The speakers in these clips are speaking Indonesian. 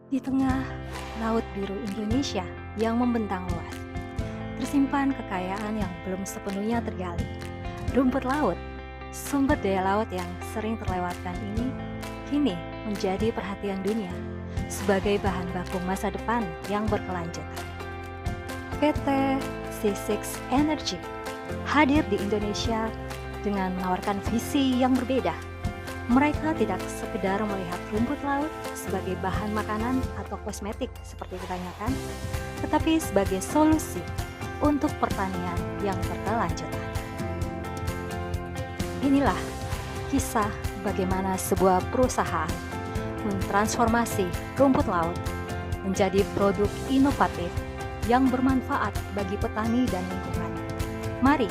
Di tengah Laut Biru Indonesia yang membentang luas, tersimpan kekayaan yang belum sepenuhnya tergali. Rumput laut, sumber daya laut yang sering terlewatkan ini, kini menjadi perhatian dunia sebagai bahan baku masa depan yang berkelanjutan. PT C6 Energy hadir di Indonesia dengan menawarkan visi yang berbeda. Mereka tidak sekedar melihat rumput laut sebagai bahan makanan atau kosmetik seperti kebanyakan, tetapi sebagai solusi untuk pertanian yang berkelanjutan. Inilah kisah bagaimana sebuah perusahaan mentransformasi rumput laut menjadi produk inovatif yang bermanfaat bagi petani dan lingkungan. Mari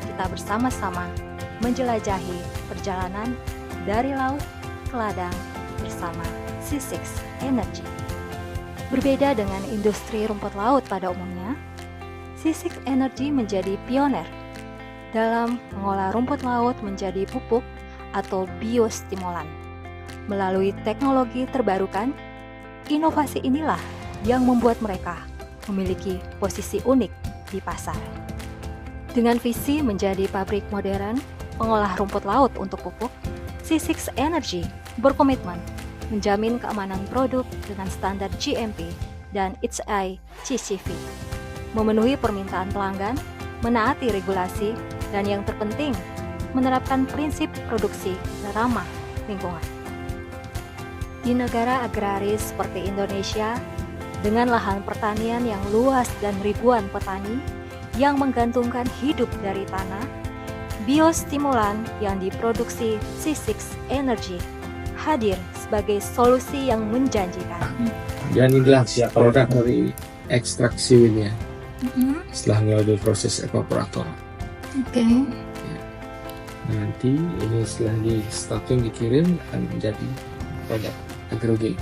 kita bersama-sama menjelajahi perjalanan dari laut ke ladang bersama C6 Energy. Berbeda dengan industri rumput laut pada umumnya, C6 Energy menjadi pioner dalam mengolah rumput laut menjadi pupuk atau biostimulan. Melalui teknologi terbarukan, inovasi inilah yang membuat mereka memiliki posisi unik di pasar. Dengan visi menjadi pabrik modern pengolah rumput laut untuk pupuk, C6 Energy berkomitmen menjamin keamanan produk dengan standar GMP dan HACCP, memenuhi permintaan pelanggan, menaati regulasi, dan yang terpenting, menerapkan prinsip produksi ramah lingkungan. Di negara agraris seperti Indonesia, dengan lahan pertanian yang luas dan ribuan petani yang menggantungkan hidup dari tanah, biostimulan yang diproduksi C6 Energy hadir sebagai solusi yang menjanjikan. Dan inilah produk dari ekstraksi ini ya, setelah melalui proses evaporator. Oke. Nanti ini setelah di stocking dikirim akan menjadi produk agrogen.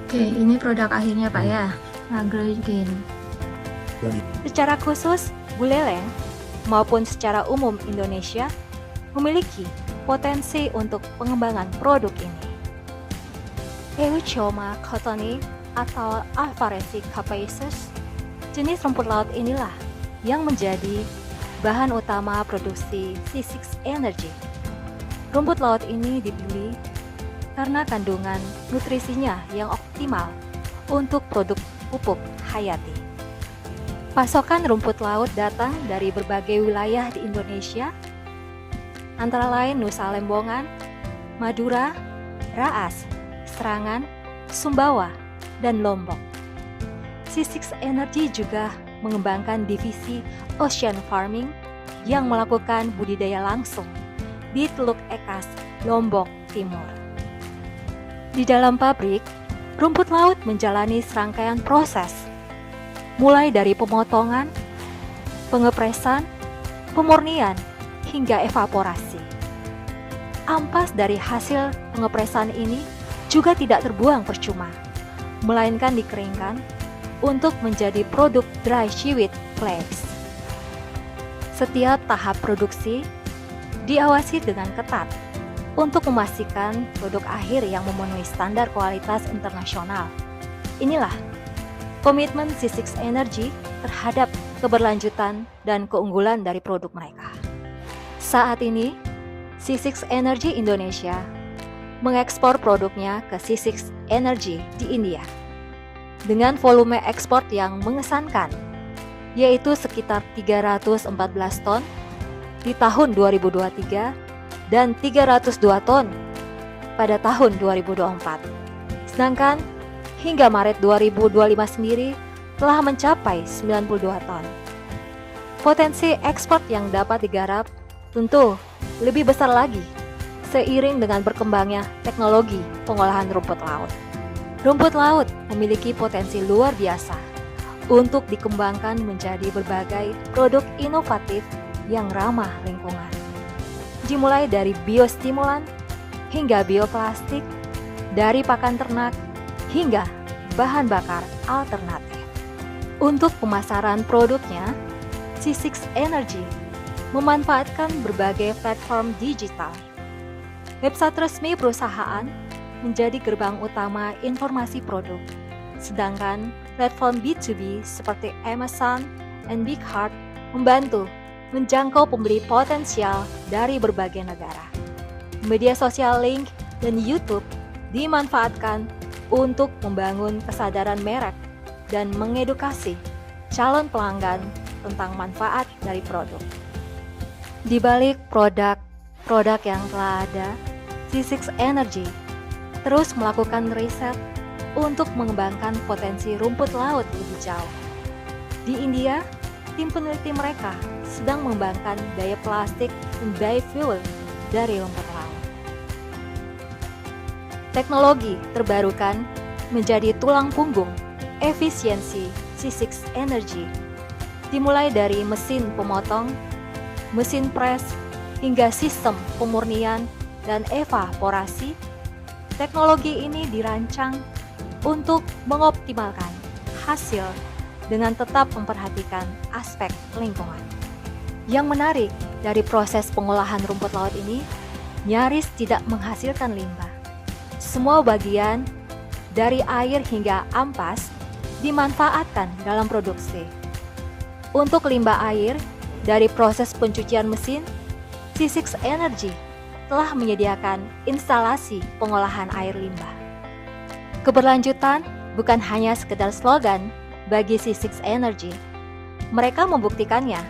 Oke, ini produk akhirnya Pak ya, agrogen. Secara khusus, Buleleng maupun secara umum Indonesia memiliki potensi untuk pengembangan produk ini. Eucheoma cottoni atau Alvarezi capacius, jenis rumput laut inilah yang menjadi bahan utama produksi C6 Energy. Rumput laut ini dipilih karena kandungan nutrisinya yang optimal untuk produk pupuk hayati. Pasokan rumput laut datang dari berbagai wilayah di Indonesia, antara lain Nusa Lembongan, Madura, Raas, Serangan, Sumbawa, dan Lombok. C6 Energy juga mengembangkan divisi Ocean Farming yang melakukan budidaya langsung di Teluk Ekas, Lombok Timur. Di dalam pabrik, rumput laut menjalani serangkaian proses, mulai dari pemotongan, pengepresan, pemurnian, hingga evaporasi. Ampas dari hasil pengepresan ini juga tidak terbuang percuma, melainkan dikeringkan untuk menjadi produk dry seaweed flakes. Setiap tahap produksi diawasi dengan ketat untuk memastikan produk akhir yang memenuhi standar kualitas internasional. Inilah komitmen C6 Energy terhadap keberlanjutan dan keunggulan dari produk mereka. Saat ini, C6 Energy Indonesia mengekspor produknya ke C6 Energy di India dengan volume ekspor yang mengesankan, yaitu sekitar 314 ton di tahun 2023 dan 302 ton pada tahun 2024. Sedangkan hingga Maret 2025 sendiri telah mencapai 92 ton. Potensi ekspor yang dapat digarap tentu lebih besar lagi seiring dengan berkembangnya teknologi pengolahan rumput laut. Rumput laut memiliki potensi luar biasa untuk dikembangkan menjadi berbagai produk inovatif yang ramah lingkungan. Dimulai dari biostimulan hingga bioplastik, dari pakan ternak hingga bahan bakar alternatif. Untuk pemasaran produknya, C6 Energy memanfaatkan berbagai platform digital. Website resmi perusahaan menjadi gerbang utama informasi produk, sedangkan platform B2B seperti Amazon dan Big Heart membantu menjangkau pembeli potensial dari berbagai negara. Media sosial Link dan YouTube dimanfaatkan untuk membangun kesadaran merek dan mengedukasi calon pelanggan tentang manfaat dari produk. Di balik produk yang telah ada, C6 Energy terus melakukan riset untuk mengembangkan potensi rumput laut lebih jauh. Di India, tim peneliti mereka sedang mengembangkan daya plastik dan biofuel dari rumput laut. Teknologi terbarukan menjadi tulang punggung efisiensi C6 Energy, dimulai dari mesin pemotong, mesin pres, hingga sistem pemurnian dan evaporasi. Teknologi ini dirancang untuk mengoptimalkan hasil dengan tetap memperhatikan aspek lingkungan. Yang menarik dari proses pengolahan rumput laut ini, nyaris tidak menghasilkan limbah. Semua bagian dari air hingga ampas dimanfaatkan dalam produksi. Untuk limbah air, dari proses pencucian mesin, C6 Energy telah menyediakan instalasi pengolahan air limbah. Keberlanjutan bukan hanya sekedar slogan bagi C6 Energy. Mereka membuktikannya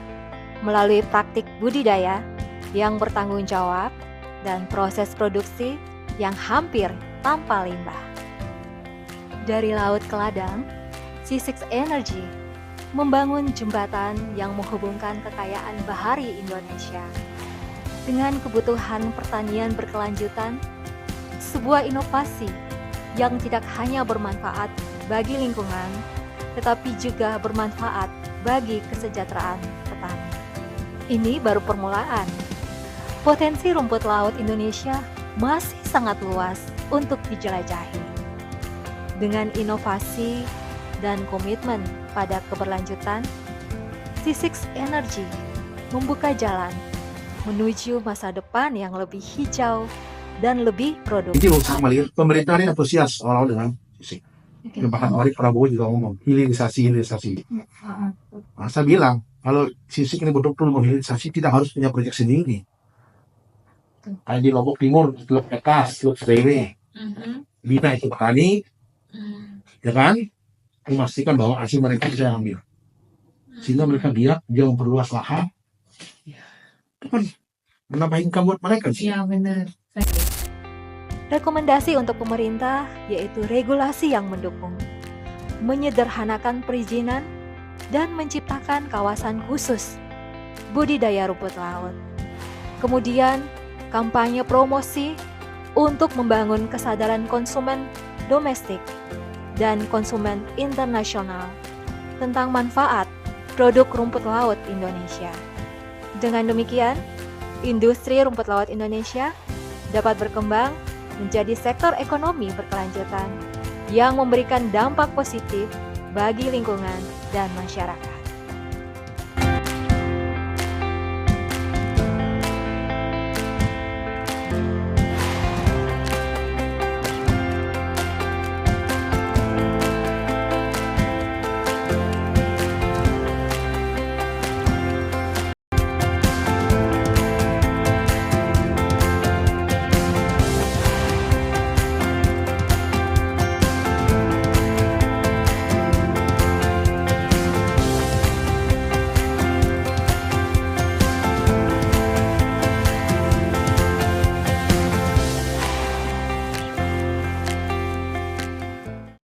melalui praktik budidaya yang bertanggung jawab dan proses produksi yang hampir tanpa limbah. Dari laut ke ladang, C6 Energy membangun jembatan yang menghubungkan kekayaan bahari Indonesia dengan kebutuhan pertanian berkelanjutan, sebuah inovasi yang tidak hanya bermanfaat bagi lingkungan, tetapi juga bermanfaat bagi kesejahteraan petani. Ini baru permulaan. Potensi rumput laut Indonesia masih sangat luas untuk dijelajahi. Dengan inovasi dan komitmen pada keberlanjutan, C6 Energy membuka jalan menuju masa depan yang lebih hijau dan lebih produktif. Jadi saya melihat pemerintah ini antusias awal-awal dengan fisik. Bahkan Ori Prabowo juga ngomong hilirisasi. Nah, saya bilang kalau Sisik ini betul-betul menghilirisasi tidak harus punya proyek sendiri. Kayak di Lombok Timur, Teluk Pekas, Teluk Serewe, Bina itu petani, ya kan? Memastikan bahwa hasil mereka bisa ambil, sehingga mereka giat dia memperluas lahan, itu kan menambah income buat mereka sih. Ya benar. Rekomendasi untuk pemerintah yaitu regulasi yang mendukung, menyederhanakan perizinan, dan menciptakan kawasan khusus budidaya rumput laut. Kemudian, kampanye promosi untuk membangun kesadaran konsumen domestik dan konsumen internasional tentang manfaat produk rumput laut Indonesia. Dengan demikian, industri rumput laut Indonesia dapat berkembang menjadi sektor ekonomi berkelanjutan yang memberikan dampak positif bagi lingkungan dan masyarakat.